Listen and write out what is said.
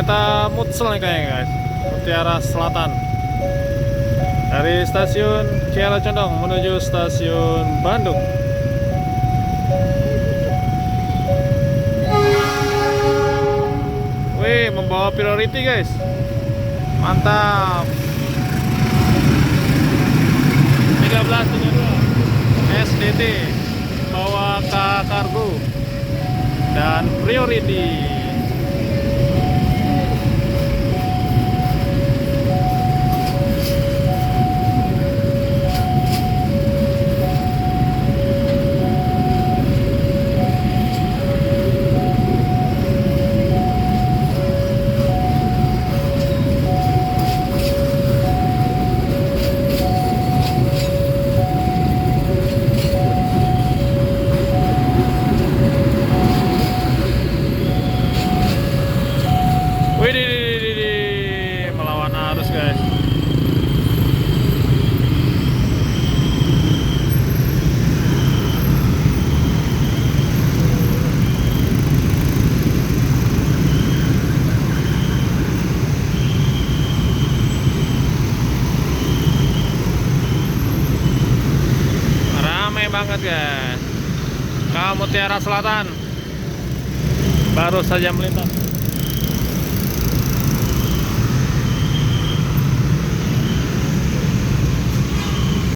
kereta Mutsel nih kayaknya guys, Mutiara Selatan. Dari stasiun Kiara Condong menuju stasiun Bandung. Wih, membawa priority guys. Mantap. 1332 SDT bawa kargo dan priority. Widih, melawan arus guys. Ramai banget guys. Ke Mutiara Selatan baru saja melintas.